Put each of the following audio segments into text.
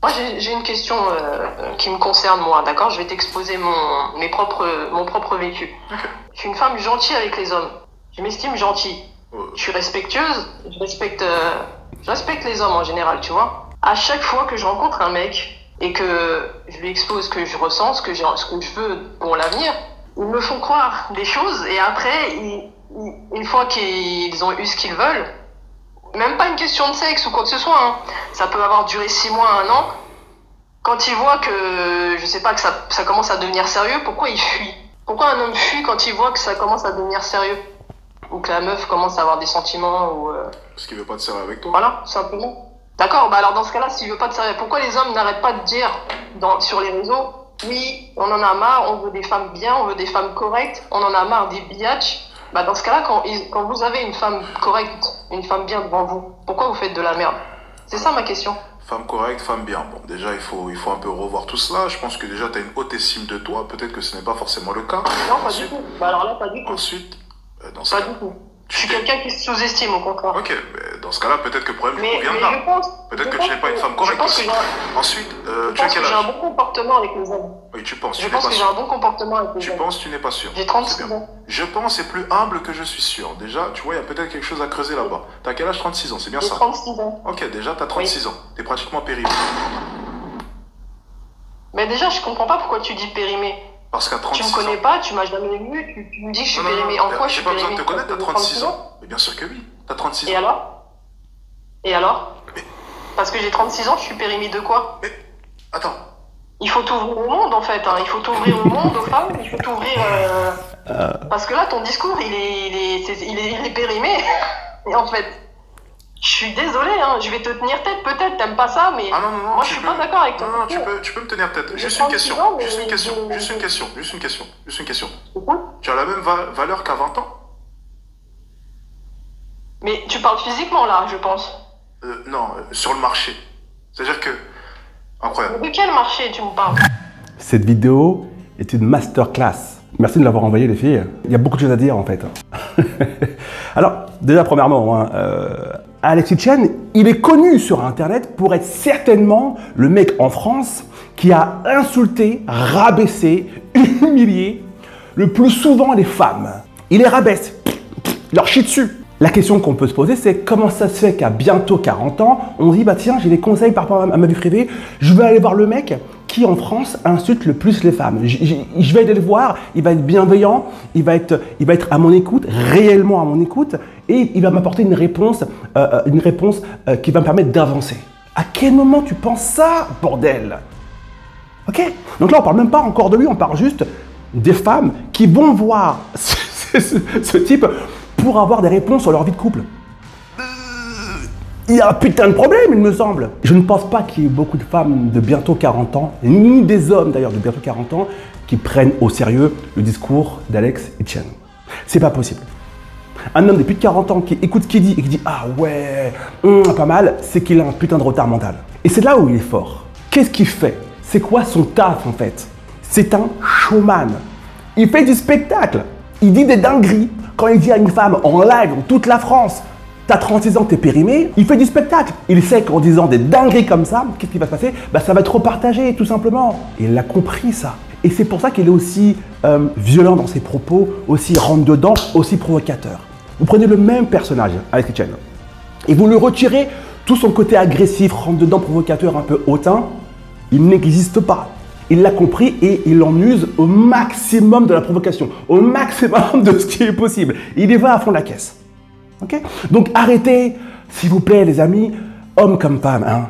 Moi, j'ai une question qui me concerne, moi, d'accord? Je vais t'exposer mon propre vécu. Ok. Je suis une femme gentille avec les hommes. Je m'estime gentille. Je suis respectueuse. Je respecte les hommes en général, tu vois. À chaque fois que je rencontre un mec et que je lui expose ce que je ressens, ce que je veux pour l'avenir, ils me font croire des choses et après, une fois qu'ils ont eu ce qu'ils veulent, même pas une question de sexe ou quoi que ce soit, hein. Ça peut avoir duré 6 mois, 1 an. Quand ils voient que, je sais pas, que ça commence à devenir sérieux, pourquoi ils fuient? Pourquoi un homme fuit quand il voit que ça commence à devenir sérieux? Ou que la meuf commence à avoir des sentiments ou... Parce qu'il veut pas te serrer avec toi. Voilà, simplement. D'accord, bah alors dans ce cas-là, s'il veut pas de sérieux, pourquoi les hommes n'arrêtent pas de dire sur les réseaux, oui, on en a marre, on veut des femmes bien, on veut des femmes correctes, on en a marre des biatchs. Bah dans ce cas-là, quand vous avez une femme correcte, une femme bien devant vous, pourquoi vous faites de la merde? C'est ça ma question. Femme correcte, femme bien. Bon, déjà, il faut un peu revoir tout cela. Je pense que déjà, tu as une haute estime de toi. Peut-être que ce n'est pas forcément le cas. Non, pas du tout. Bah alors là, pas du tout. Ensuite, dans ce Pas cas, du tout. Je suis quelqu'un qui se sous-estime, au contraire. ok, mais dans ce cas-là, peut-être que le problème provient de Mais là. je pense... Peut-être que tu n'es pas une femme correcte aussi. Ensuite, tu as quel j'ai âge? un bon comportement avec les hommes. Oui, tu penses, Je tu n'es pense pas que j'ai un sûr. bon comportement avec les Tu hommes. penses, tu n'es pas sûr. J'ai 36 C'est bien. ans. Je pense c'est plus humble que je suis sûr. Déjà, tu vois, il y a peut-être quelque chose à creuser là-bas. T'as quel âge? 36 ans, c'est bien J'ai ça? 36 ans. Ok, déjà, t'as 36 ans. T'es pratiquement périmé. Mais déjà, je comprends pas pourquoi tu dis périmé. Parce qu'à Tu 36 me connais ans... pas, tu m'as jamais vu, tu me dis que je suis Non, non, périmé. non, En quoi je suis j'ai pas besoin périmé? de te connaître, t'as Parce que 36 j'ai ans. Mais bien sûr que oui, t'as 36 Et ans. alors? Et alors? Mais- Parce que j'ai 36 ans, je suis périmé de quoi? Mais, attends. Il faut t'ouvrir au monde, en fait. Hein. Il faut t'ouvrir au monde, aux femmes. Il faut t'ouvrir... Parce que là, ton discours, il est périmé. Et en fait, je suis désolée, hein. Je vais te tenir tête, peut-être. T'aimes pas ça, mais... Ah non, non, non, moi, je suis pas d'accord avec toi. Non, non, tu peux me tenir tête. J'ai Juste une 36 question, ans, mais juste une question, j'ai- juste une question, juste une question, juste une question. C'est cool. Tu as la même valeur qu'à 20 ans? Mais tu parles physiquement, là, je pense. Non, sur le marché. C'est-à-dire que... Incroyable. Mais de quel marché tu me parles? Cette vidéo est une masterclass. Merci de l'avoir envoyée, les filles. Il y a beaucoup de choses à dire, en fait. Alors, déjà, premièrement, hein, Alex Hitchens, il est connu sur Internet pour être certainement le mec en France qui a insulté, rabaissé, humilié le plus souvent les femmes. Il les rabaisse, il leur chie dessus. La question qu'on peut se poser, c'est comment ça se fait qu'à bientôt 40 ans, on se dit, bah tiens, j'ai des conseils par rapport à ma vie privée, je vais aller voir le mec qui en France insulte le plus les femmes. Je vais aller le voir, il va être bienveillant, il va être à mon écoute, réellement à mon écoute, et il va m'apporter une réponse qui va me permettre d'avancer. À quel moment tu penses ça, bordel? Ok? Donc là, on parle même pas encore de lui, on parle juste des femmes qui vont voir ce type pour avoir des réponses sur leur vie de couple. Il y a un putain de problème, il me semble. Je ne pense pas qu'il y ait beaucoup de femmes de bientôt 40 ans, ni des hommes d'ailleurs de bientôt 40 ans, qui prennent au sérieux le discours d'Alex Hitchens. C'est pas possible. Un homme de plus de 40 ans qui écoute ce qu'il dit et qui dit « Ah ouais, pas mal », c'est qu'il a un putain de retard mental. Et c'est là où il est fort. Qu'est-ce qu'il fait? C'est quoi son taf en fait? C'est un showman. Il fait du spectacle. Il dit des dingueries. Quand il dit à une femme en live dans toute la France, t'as 36 ans, t'es périmé, il fait du spectacle. Il sait qu'en disant des dingueries comme ça, qu'est-ce qui va se passer? Bah ça va être repartagé, tout simplement. Et il a compris ça. Et c'est pour ça qu'il est aussi violent dans ses propos, aussi rentre-dedans, aussi provocateur. Vous prenez le même personnage, Alex Hitchens, et vous lui retirez tout son côté agressif, rentre-dedans, provocateur, un peu hautain, il n'existe pas. Il l'a compris et il en use au maximum de la provocation, au maximum de ce qui est possible. Il y va à fond de la caisse. Okay? Donc arrêtez, s'il vous plaît les amis, hommes comme femmes, hein,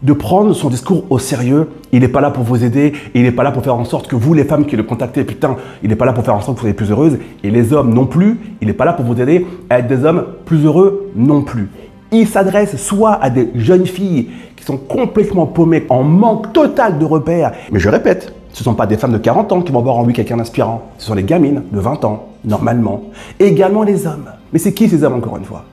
de prendre son discours au sérieux. Il n'est pas là pour vous aider, il n'est pas là pour faire en sorte que vous, les femmes qui le contactez, putain, il n'est pas là pour faire en sorte que vous soyez plus heureuses. Et les hommes non plus, il n'est pas là pour vous aider à être des hommes plus heureux non plus. Il s'adresse soit à des jeunes filles qui sont complètement paumées, en manque total de repères. Mais je répète, ce ne sont pas des femmes de 40 ans qui vont voir en lui quelqu'un d'inspirant. Ce sont les gamines de 20 ans, normalement. Et également les hommes. Mais c'est qui ces hommes, encore une fois?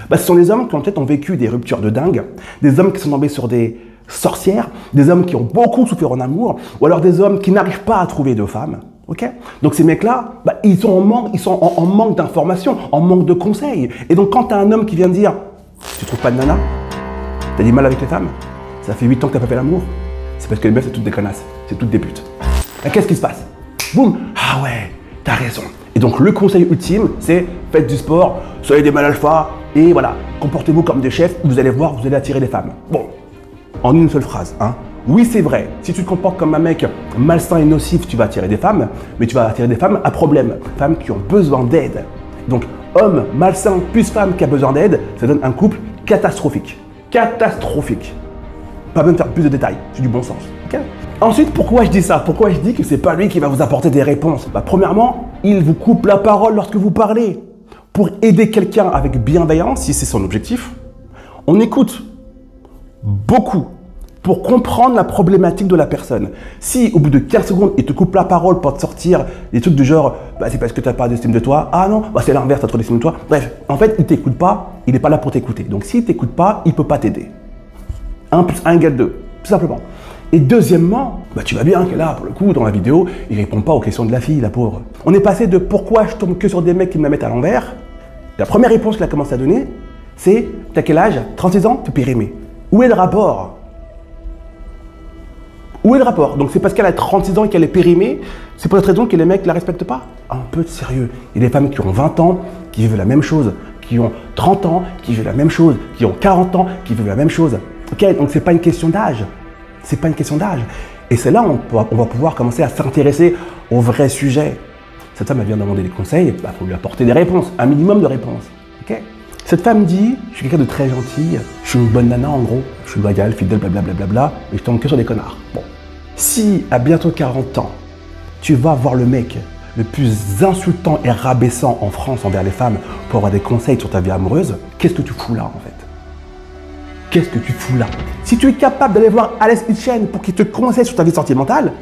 Bah, ce sont des hommes qui peut-être ont vécu des ruptures de dingue, des hommes qui sont tombés sur des sorcières, des hommes qui ont beaucoup souffert en amour, ou alors des hommes qui n'arrivent pas à trouver de femmes. Okay? Donc ces mecs-là, bah, ils sont en manque d'informations, en manque de conseils. Et donc quand tu as un homme qui vient dire « Tu trouves pas de nana? T'as du mal avec les femmes? Ça fait 8 ans que t'as pas fait l'amour. C'est parce que les meufs, c'est toutes des connasses. C'est toutes des putes. Et qu'est-ce qui se passe? Boum! Ah ouais, t'as raison. Et donc, le conseil ultime, c'est faites du sport, soyez des mâles alpha, et voilà, comportez-vous comme des chefs, vous allez voir, vous allez attirer des femmes. Bon, en une seule phrase, hein. Oui, c'est vrai, si tu te comportes comme un mec malsain et nocif, tu vas attirer des femmes, mais tu vas attirer des femmes à problème, femmes qui ont besoin d'aide. Donc, homme malsain plus femme qui a besoin d'aide, ça donne un couple catastrophique. Catastrophique. Pas besoin de faire plus de détails, c'est du bon sens. Okay. Ensuite, pourquoi je dis ça? Pourquoi je dis que c'est pas lui qui va vous apporter des réponses? Premièrement, il vous coupe la parole lorsque vous parlez. Pour aider quelqu'un avec bienveillance, si c'est son objectif, on écoute beaucoup pour comprendre la problématique de la personne. Si au bout de 15 secondes, il te coupe la parole pour te sortir des trucs du genre c'est parce que tu n'as pas d'estime de toi, ah non, c'est l'inverse, tu as trop d'estime de toi. Bref, en fait, il ne t'écoute pas, il n'est pas là pour t'écouter. Donc s'il ne t'écoute pas, il ne peut pas t'aider. 1 + 1 = 2, tout simplement. Et deuxièmement, tu vas bien que là, pour le coup, dans la vidéo, il répond pas aux questions de la fille, la pauvre. On est passé de pourquoi je tombe que sur des mecs qui me la mettent à l'envers. La première réponse qu'il a commencé à donner, c'est t'as quel âge? 36 ans, t'es périmé. Où est le rapport? Où est le rapport? Donc c'est parce qu'elle a 36 ans et qu'elle est périmée, c'est pour cette raison que les mecs la respectent pas? Un peu de sérieux. Il y a des femmes qui ont 20 ans, qui vivent la même chose, qui ont 30 ans, qui vivent la même chose, qui ont 40 ans, qui vivent la même chose. Ok, donc c'est pas une question d'âge. C'est pas une question d'âge. Et c'est là où on va pouvoir commencer à s'intéresser au vrai sujet. Cette femme, elle vient demander des conseils, il faut lui apporter des réponses, un minimum de réponses. Okay. Cette femme dit, je suis quelqu'un de très gentil, je suis une bonne nana en gros, je suis loyale, fidèle, blablabla, mais je tombe que sur des connards. Bon. Si à bientôt 40 ans, tu vas voir le mec le plus insultant et rabaissant en France envers les femmes pour avoir des conseils sur ta vie amoureuse, qu'est-ce que tu fous là en fait? Qu'est-ce que tu fous là? Si tu es capable d'aller voir Alex Hitchens pour qu'il te conseille sur ta vie sentimentale,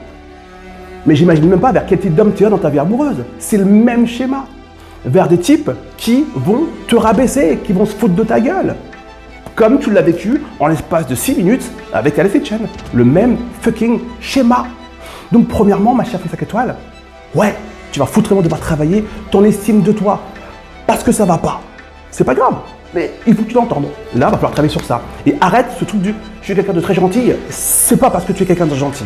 mais j'imagine même pas vers quel type d'homme tu es dans ta vie amoureuse. C'est le même schéma. Vers des types qui vont te rabaisser, qui vont se foutre de ta gueule. Comme tu l'as vécu en l'espace de 6 minutes avec Alex Hitchens. Le même fucking schéma. Donc premièrement, ma chère fille 5 étoiles, ouais, tu vas foutrement devoir travailler ton estime de toi. Parce que ça va pas. C'est pas grave. Mais il faut que tu l'entendes. Là, il va falloir travailler sur ça. Et arrête ce truc du « je suis quelqu'un de très gentil ». C'est pas parce que tu es quelqu'un de gentil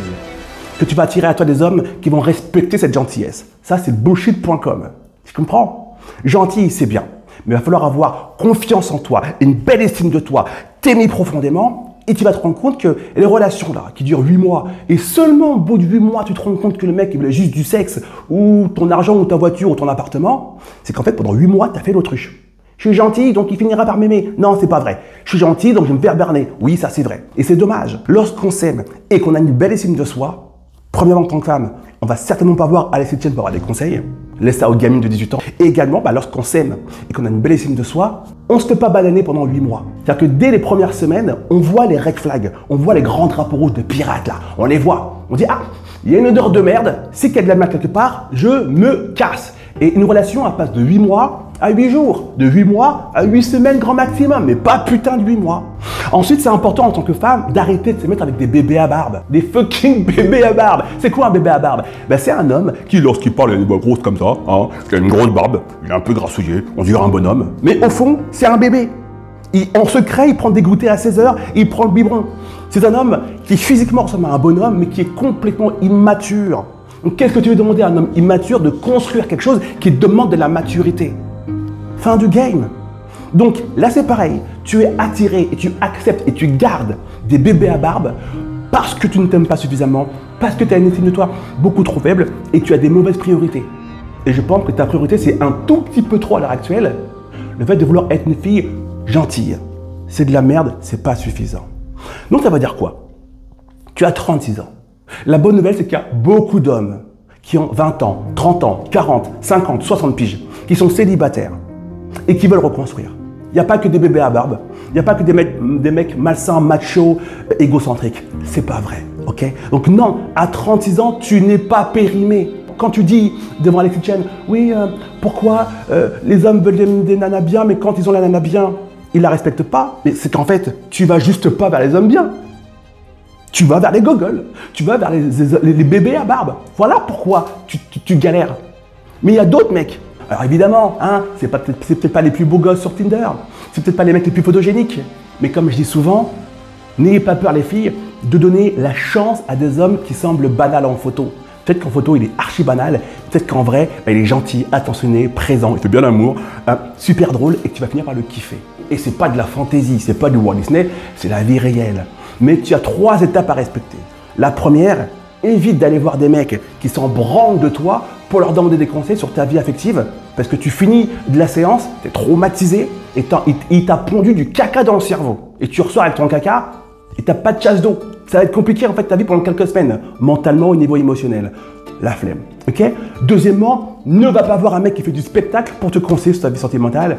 que tu vas attirer à toi des hommes qui vont respecter cette gentillesse. Ça, c'est bullshit.com. Tu comprends? Gentil, c'est bien. Mais il va falloir avoir confiance en toi, une belle estime de toi, t'aimer profondément. Et tu vas te rendre compte que les relations là, qui durent 8 mois, et seulement au bout de 8 mois, tu te rends compte que le mec, il voulait juste du sexe, ou ton argent, ou ta voiture, ou ton appartement, c'est qu'en fait, pendant 8 mois, tu as fait l'autruche. Je suis gentil, donc il finira par m'aimer. Non, c'est pas vrai. Je suis gentil, donc je vais me faire berner. Oui, ça c'est vrai. Et c'est dommage. Lorsqu'on s'aime et qu'on a une belle estime de soi, premièrement, en tant que femme, on va certainement pas voir Alex Hitchens pour avoir des conseils. Laisse ça aux gamines de 18 ans. Et également, lorsqu'on s'aime et qu'on a une belle estime de soi, on se fait pas bananer pendant 8 mois. C'est-à-dire que dès les premières semaines, on voit les red flags, on voit les grands drapeaux rouges de pirates là. On les voit. On dit, ah, il y a une odeur de merde. C'est qu'il y a de la merde quelque part, je me casse. Et une relation, elle passe de 8 mois à 8 jours, de 8 mois à 8 semaines grand maximum, mais pas putain de 8 mois. Ensuite, c'est important en tant que femme d'arrêter de se mettre avec des bébés à barbe. Des fucking bébés à barbe. C'est quoi un bébé à barbe? C'est un homme qui, lorsqu'il parle, il a des voix grosses comme ça, hein, qui a une grosse barbe, il est un peu grassouillé, on dirait un bonhomme. Mais au fond, c'est un bébé. En secret, il prend des goûters à 16 h, il prend le biberon. C'est un homme qui physiquement ressemble à un bonhomme, mais qui est complètement immature. Donc qu'est-ce que tu veux demander à un homme immature de construire quelque chose qui demande de la maturité? Fin du game. Donc là c'est pareil, tu es attiré et tu acceptes et tu gardes des bébés à barbe parce que tu ne t'aimes pas suffisamment, parce que tu as une estime de toi beaucoup trop faible et tu as des mauvaises priorités. Et je pense que ta priorité c'est un tout petit peu trop à l'heure actuelle, le fait de vouloir être une fille gentille. C'est de la merde, c'est pas suffisant. Donc ça veut dire quoi? Tu as 36 ans. La bonne nouvelle c'est qu'il y a beaucoup d'hommes qui ont 20 ans, 30 ans, 40, 50, 60 piges, qui sont célibataires et qui veulent reconstruire. Il n'y a pas que des bébés à barbe, il n'y a pas que des mecs malsains, machos, égocentriques. C'est pas vrai, ok? Donc non, à 36 ans, tu n'es pas périmé. Quand tu dis devant Alex Hitchens, oui, pourquoi les hommes veulent des nanas bien, mais quand ils ont la nana bien, ils la respectent pas? Mais c'est qu'en fait, tu vas juste pas vers les hommes bien. Tu vas vers les gogoles, tu vas vers les bébés à barbe. Voilà pourquoi tu galères. Mais il y a d'autres mecs. Alors évidemment, hein, c'est peut-être pas les plus beaux gosses sur Tinder, c'est peut-être pas les mecs les plus photogéniques, mais comme je dis souvent, N'ayez pas peur les filles de donner la chance à des hommes qui semblent banals en photo. Peut-être qu'en photo il est archi banal, peut-être qu'en vrai il est gentil, attentionné, présent, il fait bien l'amour, super drôle et que tu vas finir par le kiffer. Et c'est pas de la fantaisie, c'est pas du Walt Disney, c'est la vie réelle. Mais tu as 3 étapes à respecter. La première, évite d'aller voir des mecs qui s'en branlent de toi pour leur demander des conseils sur ta vie affective parce que tu finis de la séance, tu es traumatisé et il t'a pondu du caca dans le cerveau. Et tu ressors avec ton caca et tu n'as pas de chasse d'eau. Ça va être compliqué en fait ta vie pendant quelques semaines, mentalement au niveau émotionnel. La flemme, ok? Deuxièmement, ne va pas voir un mec qui fait du spectacle pour te conseiller sur ta vie sentimentale.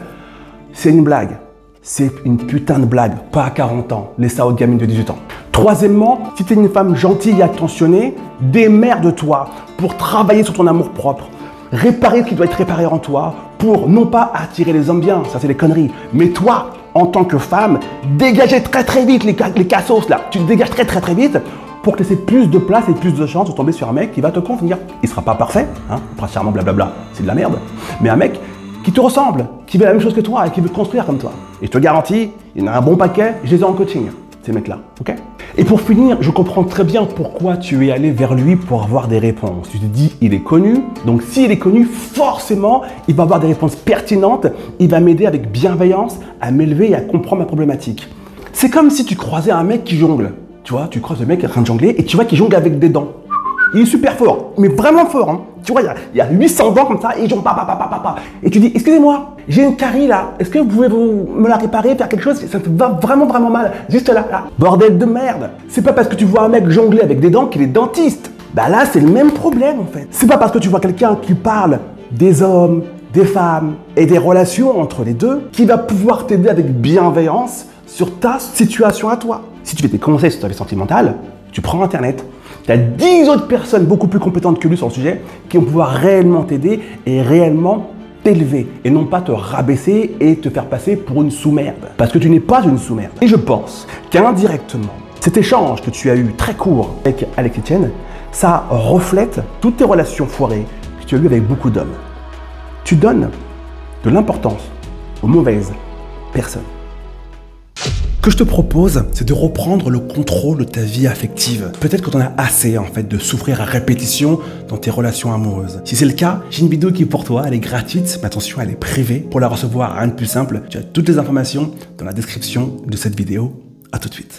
C'est une blague. C'est une putain de blague, pas à 40 ans, laisse ça aux gamines de 18 ans. Troisièmement, si tu es une femme gentille et attentionnée, démerde-toi pour travailler sur ton amour propre. Réparer ce qui doit être réparé en toi pour non pas attirer les hommes bien, ça c'est des conneries, mais toi, en tant que femme, dégagez très vite les cassos là, tu te dégages très vite pour te laisser plus de place et plus de chance de tomber sur un mec qui va te convenir. Il sera pas parfait, hein, charmant, blablabla, c'est de la merde, mais un mec qui te ressemble, qui veut la même chose que toi et qui veut te construire comme toi. Et je te garantis, il y en a un bon paquet, je les ai en coaching, ces mecs-là, ok? Et pour finir, je comprends très bien pourquoi tu es allé vers lui pour avoir des réponses. Tu te dis, il est connu, donc s'il est connu, forcément, il va avoir des réponses pertinentes, il va m'aider avec bienveillance à m'élever et à comprendre ma problématique. C'est comme si tu croisais un mec qui jongle. Tu vois, tu croises le mec qui est en train de jongler et tu vois qu'il jongle avec des dents. Il est super fort, mais vraiment fort. Hein. Tu vois, il y a 800 dents comme ça et il jongle Et tu dis, excusez-moi, j'ai une carie là, est-ce que vous pouvez me la réparer, faire quelque chose? Ça me va vraiment mal, juste là. Bordel de merde. C'est pas parce que tu vois un mec jongler avec des dents qu'il est dentiste. Bah là, c'est le même problème en fait. C'est pas parce que tu vois quelqu'un qui parle des hommes, des femmes et des relations entre les deux qui va pouvoir t'aider avec bienveillance sur ta situation à toi. Si tu veux des conseils sur ta vie sentimentale, tu prends Internet. Tu as 10 autres personnes beaucoup plus compétentes que lui sur le sujet qui vont pouvoir réellement t'aider et réellement t'élever et non pas te rabaisser et te faire passer pour une sous-merde. Parce que tu n'es pas une sous-merde. Et je pense qu'indirectement, cet échange que tu as eu très court avec Alex Etienne, ça reflète toutes tes relations foirées que tu as eues avec beaucoup d'hommes. Tu donnes de l'importance aux mauvaises personnes. Ce que je te propose, c'est de reprendre le contrôle de ta vie affective. Peut-être que tu en as assez en fait de souffrir à répétition dans tes relations amoureuses. Si c'est le cas, j'ai une vidéo qui est pour toi, elle est gratuite, mais attention, elle est privée. Pour la recevoir, rien de plus simple, tu as toutes les informations dans la description de cette vidéo. À tout de suite.